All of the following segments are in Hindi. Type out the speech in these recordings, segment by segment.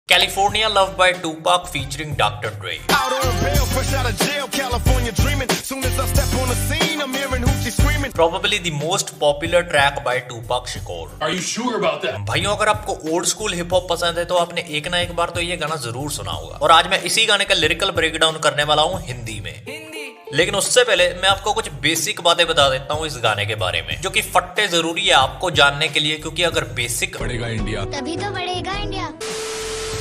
California Love by Tupac featuring Dr. Dre. Out on bail, fresh out of jail, California dreaming. Soon as I step on the scene, I'm hearing Hoochie screaming. Probably the most popular track by Tupac Shakur. Are you sure about that? भाइयों, अगर आपको ओल्ड स्कूल हिप हॉप पसंद है तो आपने एक ना एक बार तो ये गाना जरूर सुना होगा। और आज मैं इसी गाने का लिरिकल ब्रेकडाउन करने वाला हूँ हिंदी में। लेकिन उससे पहले मैं आपको कुछ बेसिक बातें बता देता हूँ इस गाने के बारे में, जो कि फट्टे जरूरी है आपको जानने के लिए, क्योंकि अगर बेसिक बढ़ेगा इंडिया, तभी तो बढ़ेगा इंडिया।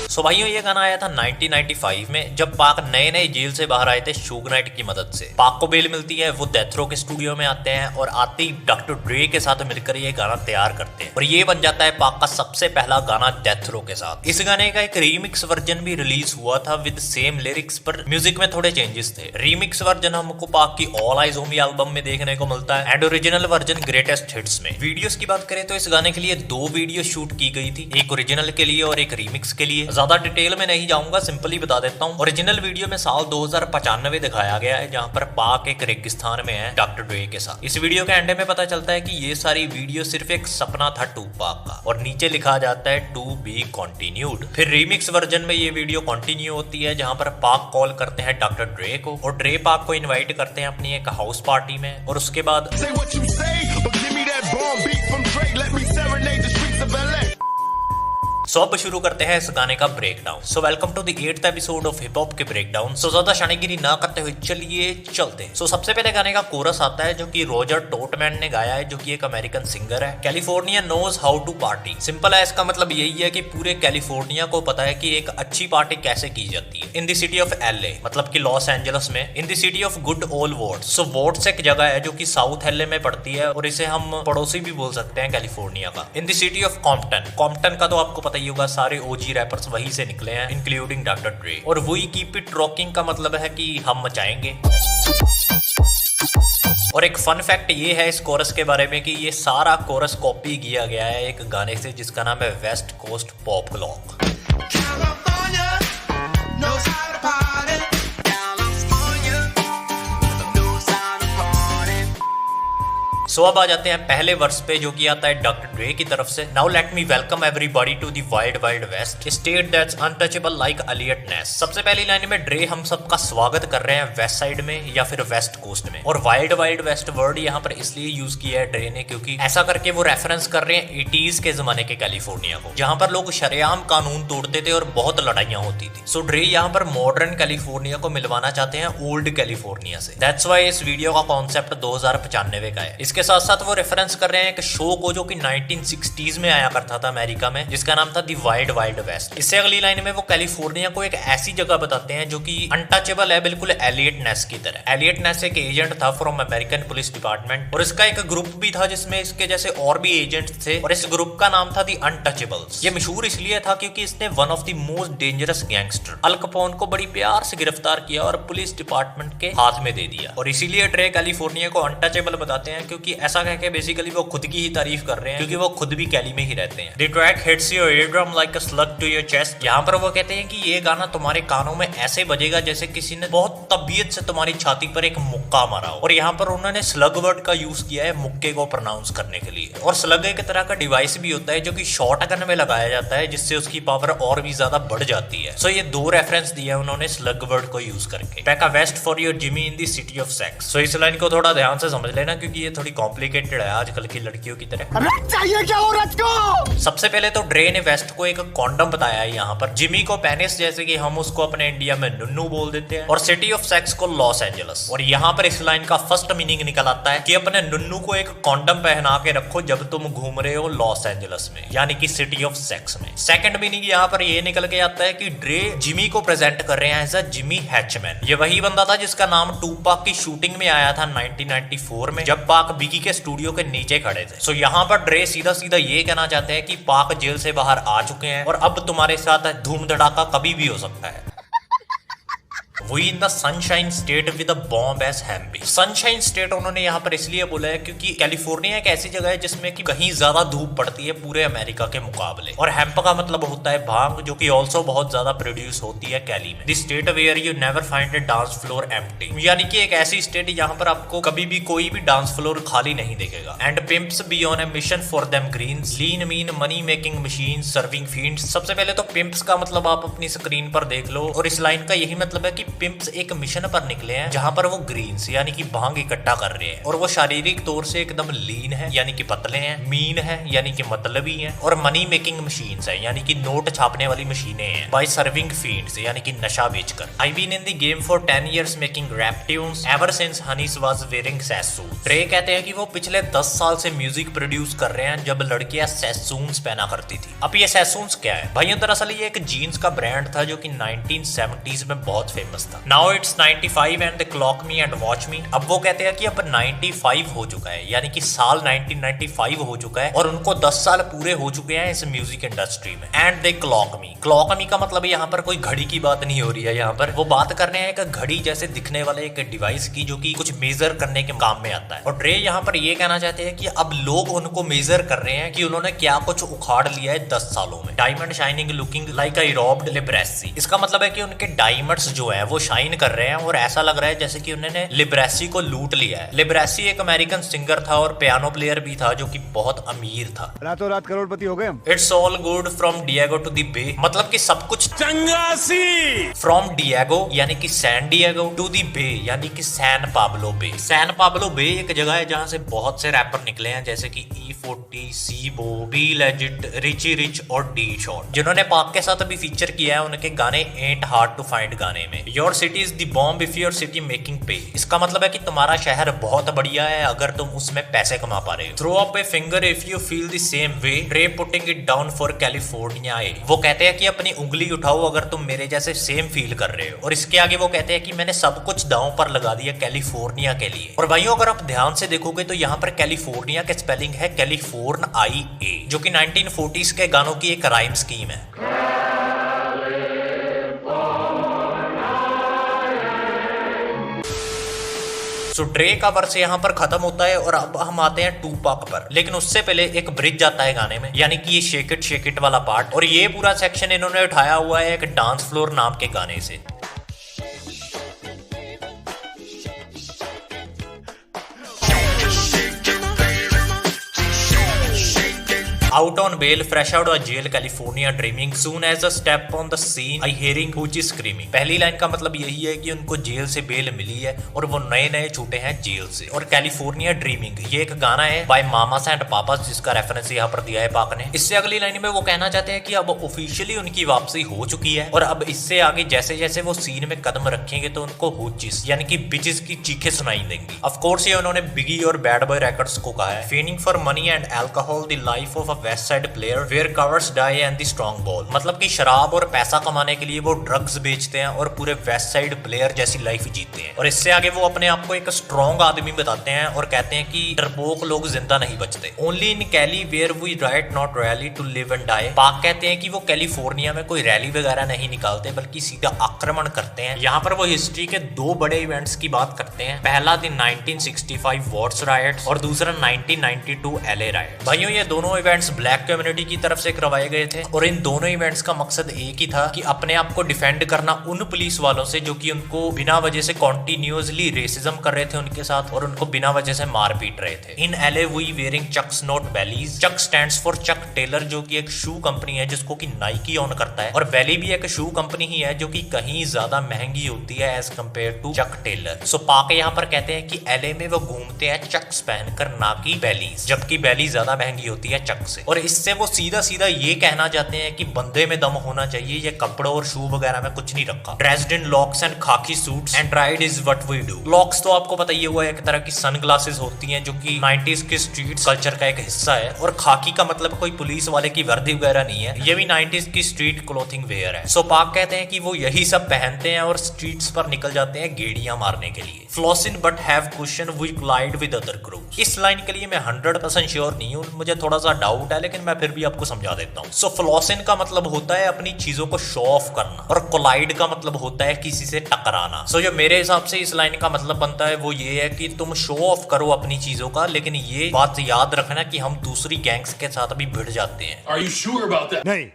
सो भाइयों, ये गाना आया था 1995 में, जब पाक नए नए जेल से बाहर आए थे शूग नाइट की मदद से। पाक को बेल मिलती है, वो डेथ रो के स्टूडियो में आते हैं और आते ही डॉक्टर ड्रे के साथ मिलकर ये गाना तैयार करते हैं और ये बन जाता है पाक का सबसे पहला गाना डेथ रो के साथ। इस गाने का एक रीमिक्स वर्जन भी रिलीज हुआ था विद सेम लिरिक्स, पर म्यूजिक में थोड़े चेंजेस थे। रीमिक्स वर्जन हमको पाक की all eyes on me album में देखने को मिलता है and original version greatest hits में। वीडियोस की बात करें तो इस गाने के लिए 2 वीडियो शूट की गई थी, एक ओरिजिनल के लिए और एक रीमिक्स के लिए। ज्यादा डिटेल में नहीं जाऊंगा, सिंपली बता देता हूं। ओरिजिनल वीडियो में साल 2095 दिखाया गया है, जहां पर पाक एक रेगिस्तान में है डॉक्टर ड्रे के साथ। इस वीडियो के एंड में पता चलता है कि ये सारी वीडियो सिर्फ एक सपना था टूपाक का, और नीचे लिखा जाता है टू बी कंटिन्यूड। फिर रीमिक्स वर्जन में ये वीडियो कंटिन्यू होती है, जहां पर पाक कॉल करते हैं डॉक्टर ड्रे को और ड्रे पाक को इनवाइट करते हैं अपनी एक हाउस पार्टी में। और उसके बाद Say what you say, but give me that bomb beat from Dre. Let me serenade the streets of LA. सो अब शुरू करते हैं इस गाने का breakdown. So welcome to the 8th episode of hip hop के ब्रेकडाउन। सो ज्यादा शानीगिरी ना करते हुए चलिए चलते हैं। सो सबसे पहले गाने का कोरस आता है, जो कि रॉजर टोटमैन ने गाया है, जो कि एक अमेरिकन सिंगर है। California knows how to party. Simple है, इसका मतलब यही है कि पूरे कैलिफोर्निया को पता है कि एक अच्छी पार्टी कैसे की जाती है। इन द सिटी ऑफ LA, मतलब कि लॉस एंजल्स में। इन the city of good old wards. So wards एक जगह है जो कि साउथ LA में पड़ती है, और इसे हम पड़ोसी भी बोल सकते हैं कैलिफोर्निया का। इन the city of Compton. Compton का तो आपको पता ही होगा, सारे ओजी रैपर्स वहीं से निकले हैं, इंक्लूडिंग डॉक्टर ड्रे। और वही कीप इट रॉकिंग का मतलब है कि हम मचाएंगे। और एक फन फैक्ट ये है इस कोरस के बारे में कि ये सारा कोरस कॉपी किया गया है एक गाने से जिसका नाम है वेस्ट कोस्ट पॉप क्लॉक। सो अब आ जाते हैं पहले वर्स पे, जो कि आता है डॉक्टर ड्रे की तरफ से। Now let me welcome everybody to the wild wild west, state that's untouchable like Eliot Ness. सबसे पहली लाइन में ड्रे हम सबका स्वागत कर रहे हैं वेस्ट साइड में या फिर वेस्ट कोस्ट में। और वाइल्ड वाइल्ड वेस्ट वर्ड यहाँ पर इसलिए यूज किया है ड्रे ने, क्योंकि ऐसा करके वो रेफरेंस कर रहे हैं 80s के जमाने के कैलिफोर्निया को, जहाँ पर लोग शरेआम कानून तोड़ते थे और बहुत लड़ाइयां होती थी। सो ड्रे यहाँ पर मॉडर्न कैलिफोर्निया को मिलवाना चाहते हैं ओल्ड कैलिफोर्निया से। दैट्स वाई इस वीडियो का कॉन्सेप्ट 2095 का है। इसके साथ साथ वो रेफरेंस कर रहे हैं एक शो को जो कि 1960s में आया करता था अमेरिका में, जिसका नाम था दी वाइल्ड वाइल्ड वेस्ट। इससे अगली लाइन में वो कैलिफोर्निया को एक ऐसी जगह बताते हैं जो कि अनटचेबल है, बिल्कुल एलियट नेस की तरह। एलियट नेस एक एजेंट था फ्रॉम अमेरिकन पुलिस डिपार्टमेंट, और इसका एक ग्रुप भी था जिसमें इसके जैसे और भी एजेंट्स थे, और इस ग्रुप का नाम था दी अनटचेबल्स। ये मशहूर इसलिए था क्योंकि इसने one of the most dangerous gangster Al Capone को बड़ी प्यार से गिरफ्तार किया और पुलिस डिपार्टमेंट के हाथ में दे दिया। और इसीलिए ड्रे कैलिफोर्निया को अनटचेबल बताते हैं, क्योंकि ऐसा कहके बेसिकली वो खुद की ही तारीफ कर रहे हैं, क्योंकि वो खुद भी कैली में ही रहते हैं। The track hits your eardrum like a slug to your chest। यहाँ पर वो कहते हैं कि ये गाना तुम्हारे कानों में ऐसे बजेगा जैसे किसी ने बहुत तबीयत से तुम्हारी छाती पर एक मुक्का मारा हो। और यहाँ पर उन्होंने स्लग वर्ड का यूज किया है मुक्के को प्रोनाउंस करने के लिए। और स्लग एक तरह का डिवाइस भी होता है जो कि शॉर्ट गन में लगाया जाता है, जिससे उसकी पावर और भी ज्यादा बढ़ जाती है। सो ये 2 रेफरेंस दिया उन्होंने स्लग वर्ड को यूज करके। Pack a vest for your Jimmy in the city of sex. सो इस लाइन को थोड़ा ध्यान से समझ लेना, क्योंकि ये थोड़ी कॉम्प्लिकेटेड है आजकल की लड़कियों की तरह। चाहिए क्या औरत को? सबसे पहले तो ड्रे ने वेस्ट को एक कॉन्डम बताया है यहाँ पर। जिमी को पेनिस, जैसे कि हम उसको अपने इंडिया में नुन्नू बोल देते हैं, और सिटी ऑफ सेक्स को लॉस एंजलस। और यहाँ पर इस लाइन का फर्स्ट मीनिंग निकल आता है कि अपने नुन्नू को एक कॉन्डम पहना के रखो जब तुम घूम रहे हो लॉस एंजलस में, यानी कि सिटी ऑफ सेक्स में। सेकंड मीनिंग यहाँ पर ये निकल के आता है कि ड्रे जिमी को प्रेजेंट कर रहे हैं एज अ जिमी हैचमैन। ये वही बंदा था जिसका नाम टूपाक की शूटिंग में आया था 1994 में, जब पाक बिगी के स्टूडियो के नीचे खड़े थे। सो यहाँ पर ड्रे सीधा सीधा ये कहना चाहते हैं कि पाक जेल से बाहर आ चुके हैं और अब तुम्हारे साथ धूम धड़ाका कभी भी हो सकता है। We in the sunshine state with a bomb as hemp. Sunshine state उन्होंने यहाँ पर इसलिए बोला है क्योंकि कैलिफोर्निया एक ऐसी जगह है जिसमें कि कहीं ज्यादा धूप पड़ती है पूरे अमेरिका के मुकाबले। और हेम्प का मतलब होता है भांग, जो कि ऑल्सो बहुत ज्यादा प्रोड्यूस होती है कैली में। The state where you never find a dance floor empty, यानी कि एक ऐसी स्टेट जहाँ पर आपको कभी भी कोई भी डांस फ्लोर खाली नहीं दिखेगा। And pimps be on a mission for them greens, lean mean money making machine serving feeds. सबसे पहले तो पिम्प्स का मतलब आप अपनी स्क्रीन पर देख लो, और इस लाइन का यही मतलब है कि पिम्प्स एक मिशन पर निकले हैं जहां पर वो ग्रीन्स यानी कि भांग इकट्ठा कर रहे हैं। और वो शारीरिक तौर से एकदम लीन है यानी कि पतले हैं, मीन है यानी कि मतलबी हैं, और मनी मेकिंग मशीन्स है यानी कि नोट छापने वाली मशीनें हैं। बाय सर्विंग फीड्स यानी कि नशा बेचकर। I been in the game for 10 years making rap tunes ever since honeys was wearing Sassoon. Dre कहते हैं कि वो पिछले 10 साल से म्यूजिक प्रोड्यूस कर रहे हैं जब लड़कियां सैसून्स पहना करती थी। अब ये सैसून्स क्या है भाइयों? दरअसल ये एक जीन्स का ब्रांड था जो कि 1970s में बहुत फेमस था। Now it's 95 and the clock me and watch मी। अब वो कहते हैं कि अब 95 हो चुका है, यानी कि साल 1995 हो चुका है, और उनको 10 साल पूरे हो चुके हैं इस म्यूजिक इंडस्ट्री में। And they clock me. Clock me का मतलब यहाँ पर कोई घड़ी की बात नहीं हो रही है, यहाँ पर वो बात कर रहे हैं एक घड़ी जैसे दिखने वाले एक डिवाइस की जो कि कुछ मेजर करने के काम में आता है। और ड्रे यहाँ पर ये कहना चाहते हैं कि अब लोग उनको मेजर कर रहे हैं कि उन्होंने क्या कुछ उखाड़ लिया है 10 सालों में। Diamond shining looking like I robbed Liberace. इसका मतलब है कि उनके डायमंड्स जो है वो शाइन कर रहे हैं और ऐसा लग रहा है जैसे कि उन्होंने लिब्रेसी को लूट लिया है। लिब्रेसी एक अमेरिकन सिंगर था और पियानो प्लेयर भी था जो कि बहुत अमीर था। रातों रात करोड़पति हो गए। It's all good from Diego to the Bay, मतलब कि सब कुछ चंगासी। फ्रॉम डिएगो यानी कि San Diego to the Bay यानी कि San Pablo Bay. San Pablo Bay एक जगह है जहां से बहुत से रैपर निकले हैं जैसे कि E40, सीबो, बी लेजिट, रिची रिच और डी शॉट, जिन्होंने पाक के साथ अभी फीचर किया है उनके गाने एंट हार्ड टू फाइंड गाने में। Your city is the bomb if your city making पे। इसका मतलब है कि तुम्हारा शहर बहुत बढ़िया है अगर तुम उसमें पैसे कमा पा रहे हो। Throw up a finger if you feel the same way, Dre putting it down for California. वो कहते हैं कि अपनी उंगली उठाओ अगर तुम मेरे जैसे सेम फील कर रहे हो। और इसके आगे वो कहते हैं कि मैंने सब कुछ दांव पर लगा दिया कैलिफोर्निया के लिए। और भाइयों अगर आप ध्यान से देखोगे तो यहाँ पर कैलिफोर्निया के स्पेलिंग है कैलिफोर्न IA, जो कि 1940s के गानों की एक राइम स्कीम है। सो ड्रे का वर्स यहाँ पर खत्म होता है और अब हम आते हैं टूपाक पर, लेकिन उससे पहले एक ब्रिज आता है गाने में, यानी कि ये शेक इट वाला पार्ट। और ये पूरा सेक्शन इन्होंने उठाया हुआ है एक डांस फ्लोर नाम के गाने से। Out on bail, fresh out of jail, California dreaming. Soon as a step on the scene, I hearing Hoochie screaming. पहली लाइन का मतलब यही है कि उनको जेल से बेल मिली है और वो नए नए छूटे हैं जेल से। और कैलिफोर्निया ड्रीमिंग ये एक गाना है बाय मामास एंड पापास, जिसका रेफरेंस यहाँ पर दिया है पाक ने। इससे अगली लाइन में वो कहना चाहते हैं कि अब ऑफिशियली उनकी वापसी हो चुकी है और अब इससे आगे जैसे जैसे वो सीन में कदम रखेंगे तो उनको हूचिस यानी कि बिचेस की चीखें सुनाई देंगी। ऑफ कोर्स ये उन्होंने बिगी और बैड बॉय रिकॉर्ड्स को कहा है। Fiending for money and alcohol, the life of a west side player where cowards die and the strong ball, मतलब कि शराब और पैसा कमाने के लिए वो ड्रग्स बेचते हैं और पूरे वेस्ट साइड प्लेयर जैसी लाइफ जीते हैं। और इससे आगे वो अपने आप को एक स्ट्रॉन्ग आदमी बताते हैं और कहते हैं कि डरपोक लोग जिंदा नहीं बचते। Only in Cali where we right not rally to live and die. Pac कहते हैं कि वो कैलिफोर्निया में कोई रैली वगैरह नहीं निकालते बल्कि सीधा आक्रमण करते हैं। यहाँ पर वो हिस्ट्री के दो बड़े इवेंट्स की बात करते हैं। पहला दिन 1965 वॉर्स राइट्स और दूसरा 1992 LA राइट्स। भाइयों ये दोनों इवेंट्स ब्लैक कम्युनिटी की तरफ से करवाए गए थे और इन दोनों इवेंट्स का मकसद एक ही था कि अपने आप को डिफेंड करना उन पुलिस वालों से जो कि उनको बिना वजह से कॉन्टिन्यूअसली रेसिज्म कर रहे थे उनके साथ और उनको बिना वजह से मार पीट रहे थे। In LA we wearing Chucks not Ballys. Chuck stands for Chuck Taylor, जो कि एक शू कंपनी है जिसको कि नाइकी ओन करता है, और बेली भी एक शू कंपनी ही है जो कि कहीं ज्यादा महंगी होती है as compare to Chuck Taylor. So Pac यहाँ पर कहते हैं कि LA में वो घूमते हैं चक्स पहनकर, ना कि बेलीज, जबकि बेली ज्यादा महंगी होती है चक से। और इससे वो सीधा सीधा ये कहना चाहते हैं कि बंदे में दम होना चाहिए, ये कपड़ों और शू वगैरह में कुछ नहीं रखा। Dressed in Locs and khaki suits and ride is what we do. Locs तो आपको पता ही हुआ है, एक तरह की सनग्लासेस होती हैं जो कि 90s के स्ट्रीट कल्चर का एक हिस्सा है। और खाकी का मतलब कोई पुलिस वाले की वर्दी वगैरह नहीं है, ये भी 90s की स्ट्रीट क्लोथिंग वेयर है। सो पाक कहते हैं कि वो यही सब पहनते हैं और स्ट्रीट्स पर निकल जाते हैं गेड़ियां मारने के लिए। Flossin but have question we collide with other groups. इस लाइन के लिए मैं 100% श्योर नहीं हूँ, मुझे थोड़ा सा डाउट है, लेकिन मैं फिर भी आपको समझा देता हूँ। सो फ्लॉसिन का मतलब होता है अपनी चीजों को शो ऑफ करना, और कोलाइड का मतलब होता है किसी से टकराना। सो जो मेरे हिसाब से इस लाइन का मतलब बनता है वो ये है कि तुम शो ऑफ करो अपनी चीजों का, लेकिन ये बात याद रखना कि हम दूसरी गैंग्स के साथ भी भिड़ जाते हैं। Are you sure about that? नहीं।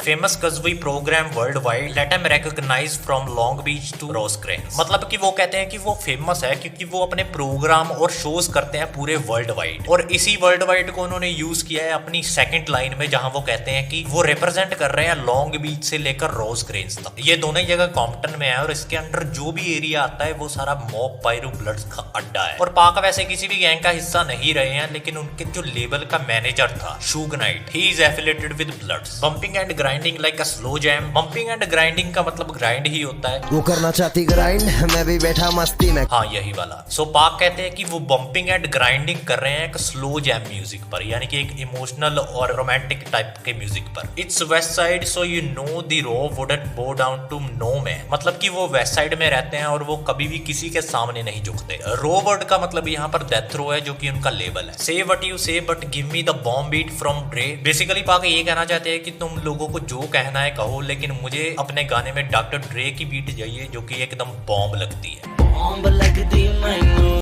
Famous cause we program worldwide let em recognize from Long Beach to Rosecrans. मतलब कि वो कहते हैं कि वो फेमस है क्योंकि वो अपने प्रोग्राम और शोज करते हैं पूरे वर्ल्ड वाइड, और इसी वर्ल्ड वाइड को उन्होंने यूज किया है अपनी सेकंड लाइन में, जहां वो कहते हैं कि वो रिप्रेजेंट कर रहे हैं लॉन्ग बीच से लेकर रोजक्रेंस तक। ये दोनों जगह कॉम्पटन में है, और इसके अंदर जो भी एरिया आता है वो सारा मॉब पायरो ब्लड्स का अड्डा है। और पाक वैसे किसी भी गैंग का हिस्सा नहीं रहे हैं, लेकिन उनके जो लेबल का मैनेजर था Suge Knight, he is affiliated with Bloods. Bumping and grinding like a slow jam. Bumping and grinding का मतलब ग्राइंड ही होता है। वो करना चाहती ग्राइंड, मैं भी बैठा मस्ती में। हाँ, यही वाला। सो पाक कहते हैं कि वो बम्पिंग एंड ग्राइंडिंग कर रहे हैं एक स्लो जैम म्यूजिक पर, यानी कि एक इमोशनल और रोमांटिक टाइप के म्यूजिक पर। It's west side so you know the row wouldn't bow down to no man. मतलब कि वो वेस्ट साइड में रहते हैं और वो कभी भी किसी के सामने नहीं झुकते। रो वर्ड का मतलब यहाँ पर डेथ रो है, जो कि उनका लेबल है। Say what you say but give me the bomb beat from Dre. Basically Pac ये कहना चाहते हैं कि तुम लोगों को जो कहना है कहो, लेकिन मुझे अपने गाने में डॉक्टर ड्रे की बीट चाहिए जो कि एकदम बॉम्ब लगती है।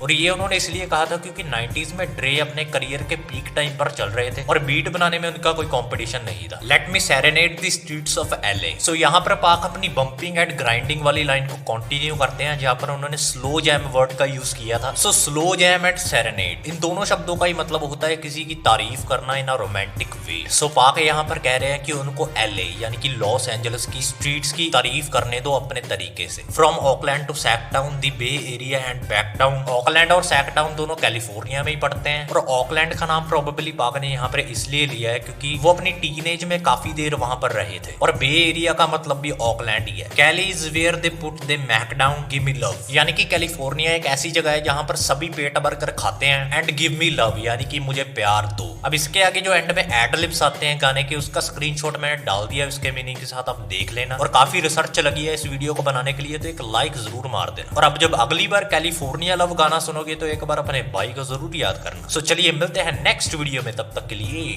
और ये उन्होंने इसलिए कहा था क्योंकि 90s में ड्रे अपने करियर के पीक टाइम पर चल रहे थे और बीट बनाने में उनका कोई कंपटीशन नहीं था। Let me serenade the streets of LA. So यहाँ पर पाक अपनी बम्पिंग एंड ग्राइंडिंग वाली लाइन को कंटिन्यू करते हैं, जहाँ पर उन्होंने स्लो जैम वर्ड का यूज किया था। So slow jam and serenade, इन दोनों शब्दों का ही मतलब होता है किसी की तारीफ करना इन a romantic way. So Pac यहाँ पर कह रहे हैं कि उनको एलए यानी कि लॉस एंजल्स की स्ट्रीट्स की तारीफ करने दो अपने तरीके से। From Oakland to Sacktown the Bay Area and back down. Oakland और सैकटाउन दोनों कैलिफोर्निया में ही पड़ते हैं, और ऑकलैंड का नाम प्रोबेबली पाक ने यहाँ पर इसलिए लिया है क्योंकि वो अपनी टीनेज में काफी देर वहां पर रहे थे, और बे एरिया का मतलब भी ऑकलैंड ही है। Cali is where they put they mack down give me love, यानी कि कैलिफोर्निया एक ऐसी जगह है जहां पर सभी पेट भर कर खाते हैं, एंड गिव मी लव यानी कि मुझे प्यार दो। अब इसके आगे जो एंड में एड लिप्स आते हैं गाने के, उसका स्क्रीनशॉट मैंने डाल दिया उसके मीनिंग के साथ, आप देख लेना। और काफी रिसर्च लगी है इस वीडियो को बनाने के लिए, तो एक लाइक जरूर मार देना। और अब जब अगली बार कैलिफोर्निया लव गाना सुनोगे तो एक बार अपने भाई को जरूर याद करना। सो चलिए मिलते हैं नेक्स्ट वीडियो में, तब तक के लिए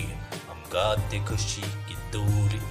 हम गाते खुशी की दूरी।